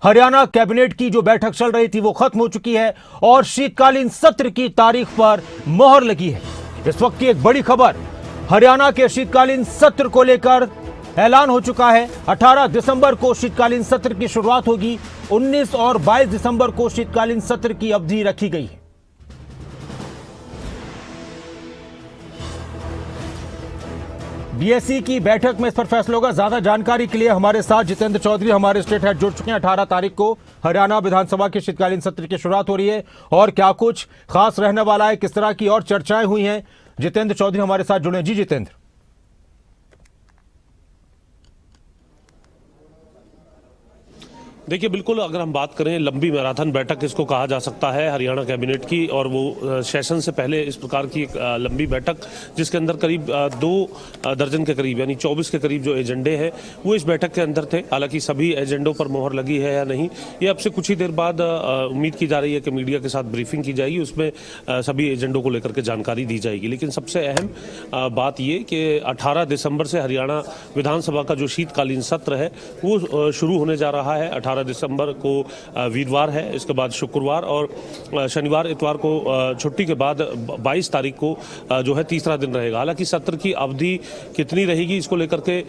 Haryana cabinet की जो बैठक चल रही थी वो खत्म हो चुकी है और शीतकालीन सत्र की तारीख पर मोहर लगी है। इस वक्त की एक बड़ी खबर, हरियाणा के शीतकालीन सत्र को लेकर ऐलान हो चुका है। 18 दिसंबर को शीतकालीन सत्र की शुरुआत होगी। 19 और 22 दिसंबर को शीतकालीन सत्र की अवधि रखी गई है। बीएसई की बैठक में इस पर फैसला होगा। ज्यादा जानकारी के लिए हमारे साथ जितेंद्र चौधरी, हमारे स्टेट हेड, जुड़ चुके हैं। 18 तारीख को हरियाणा विधानसभा के शीतकालीन सत्र की शुरुआत हो रही है और क्या कुछ खास रहने वाला है, किस तरह की और चर्चाएं हुई हैं, जितेंद्र चौधरी हमारे साथ जुड़े। जी जितेंद्र। देखिए, बिल्कुल अगर हम बात करें लंबी मैराथन बैठक इसको कहा जा सकता है हरियाणा कैबिनेट की, और वो सेशन से पहले इस प्रकार की एक लंबी बैठक जिसके अंदर करीब 2 दर्जन के करीब यानी 24 के करीब जो एजेंडे हैं वो इस बैठक के अंदर थे। हालांकि सभी एजेंडों पर मोहर लगी है या नहीं, ये अब से कुछ ही देर बाद उम्मीद की जा रही है कि मीडिया के साथ ब्रीफिंग की जाएगी, उसमें सभी एजेंडों को लेकर के जानकारी दी जाएगी। लेकिन सबसे अहम बात ये कि 18 दिसंबर से हरियाणा विधानसभा का जो शीतकालीन सत्र है वो शुरू होने जा रहा है। 18 दिसंबर को वीरवार है, इसके बाद शुक्रवार और शनिवार इतवार को छुट्टी के बाद 22 तारीख को जो है तीसरा दिन रहेगा। हालांकि सत्र की अवधि कितनी रहेगी इसको लेकर के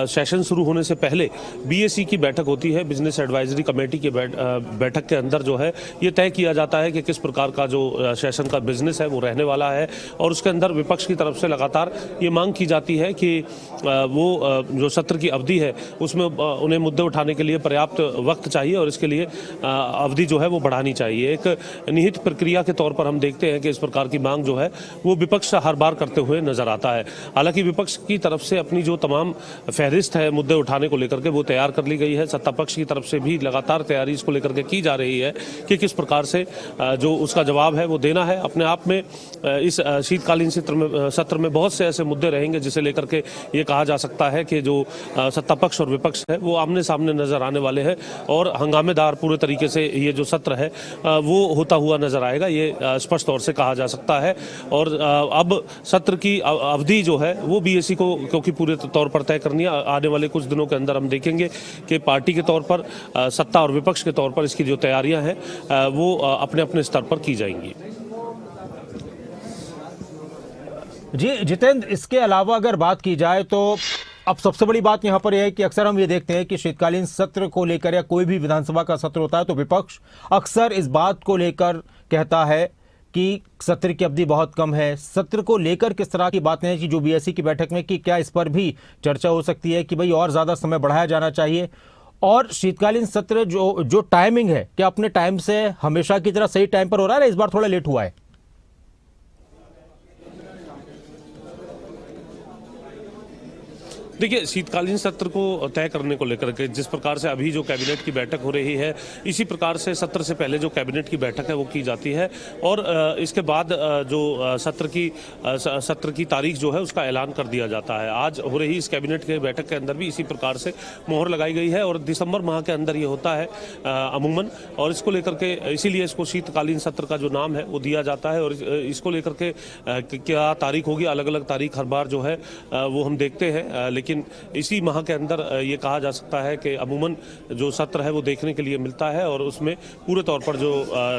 सेशन शुरू होने से पहले बीएसई की बैठक होती है, बिजनेस एडवाइजरी कमेटी की बैठक के अंदर जो है ये तय किया जाता है कि किस प्रकार का जो सेशन का बिजनेस है वो रहने वाला है। और उसके अंदर विपक्ष की तरफ से लगातार ये मांग की जाती है कि वो जो सत्र की अवधि है उसमें उन्हें मुद्दे उठाने के लिए पर्याप्त वक्त चाहिए और इसके लिए अवधि जो है वो बढ़ानी चाहिए। एक निहित प्रक्रिया के तौर पर हम देखते हैं कि इस प्रकार की मांग जो है वो विपक्ष हर बार करते हुए नजर आता है। हालांकि विपक्ष की तरफ से अपनी जो तमाम फहरिस्त है मुद्दे उठाने को लेकर के वो तैयार कर ली गई है। सत्ता पक्ष की तरफ से भी लगातार तैयारी इसको लेकर के की जा रही है कि किस प्रकार से जो उसका जवाब है वो देना है। अपने आप में इस शीतकालीन सत्र में बहुत से ऐसे मुद्दे रहेंगे जिसे लेकर के ये कहा जा सकता है कि जो सत्ता पक्ष और विपक्ष है वो आमने सामने नजर आने वाले हैं और हंगामेदार पूरे तरीके से ये जो सत्र है वो होता हुआ नजर आएगा, ये स्पष्ट तौर से कहा जा सकता है। और अब सत्र की अवधि जो है वो बीएसई को क्योंकि पूरे तौर पर तय करनी है, आने वाले कुछ दिनों के अंदर हम देखेंगे कि पार्टी के तौर पर, सत्ता और विपक्ष के तौर पर इसकी जो तैयारियां हैं वो अपने अपने स्तर पर की जाएंगी। जी जितेंद्र, इसके अलावा अगर बात की जाए तो अब सबसे बड़ी बात यहां पर यह है कि अक्सर हम ये देखते हैं कि शीतकालीन सत्र को लेकर या कोई भी विधानसभा का सत्र होता है तो विपक्ष अक्सर इस बात को लेकर कहता है कि सत्र की अवधि बहुत कम है। सत्र को लेकर किस तरह की बातें हैं कि जो बीएसई की बैठक में कि क्या इस पर भी चर्चा हो सकती है कि भाई और ज्यादा समय बढ़ाया जाना चाहिए? और शीतकालीन सत्र जो टाइमिंग है, क्या अपने टाइम से हमेशा की तरह सही टाइम पर हो रहा है, इस बार थोड़ा लेट हुआ है? देखिए, शीतकालीन सत्र को तय करने को लेकर के जिस प्रकार से अभी जो कैबिनेट की बैठक हो रही है, इसी प्रकार से सत्र से पहले जो कैबिनेट की बैठक है वो की जाती है और इसके बाद जो सत्र की तारीख जो है उसका ऐलान कर दिया जाता है। आज हो रही इस कैबिनेट के बैठक के अंदर भी इसी प्रकार से मोहर लगाई गई है और दिसंबर माह के अंदर ये होता है अमूमन, और इसको लेकर के इसीलिए इसको शीतकालीन सत्र का जो नाम है वो दिया जाता है। और इसको लेकर के क्या तारीख होगी, अलग अलग तारीख हर बार जो है वो हम देखते हैं, लेकिन इसी माह के अंदर ये कहा जा सकता है कि अमूमन जो सत्र है वो देखने के लिए मिलता है और उसमें पूरे तौर पर जो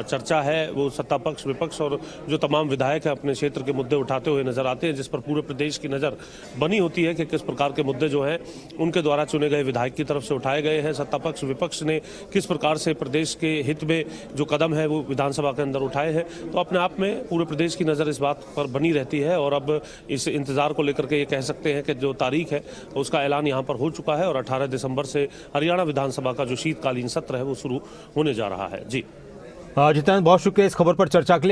चर्चा है वो सत्ता पक्ष, विपक्ष और जो तमाम विधायक हैं अपने क्षेत्र के मुद्दे उठाते हुए नजर आते हैं, जिस पर पूरे प्रदेश की नज़र बनी होती है कि किस प्रकार के मुद्दे जो हैं उनके द्वारा चुने गए विधायक की तरफ से उठाए गए हैं। सत्ता पक्ष, विपक्ष ने किस प्रकार से प्रदेश के हित में जो कदम है वो विधानसभा के अंदर उठाए हैं। तो अपने आप में पूरे प्रदेश की नज़र इस बात पर बनी रहती है और अब इस इंतजार को लेकर के ये कह सकते हैं कि जो तारीख है उसका ऐलान यहां पर हो चुका है और 18 दिसंबर से हरियाणा विधानसभा का जो शीतकालीन सत्र है वो शुरू होने जा रहा है। जी जितेंद्र, बहुत शुक्रिया इस खबर पर चर्चा के लिए।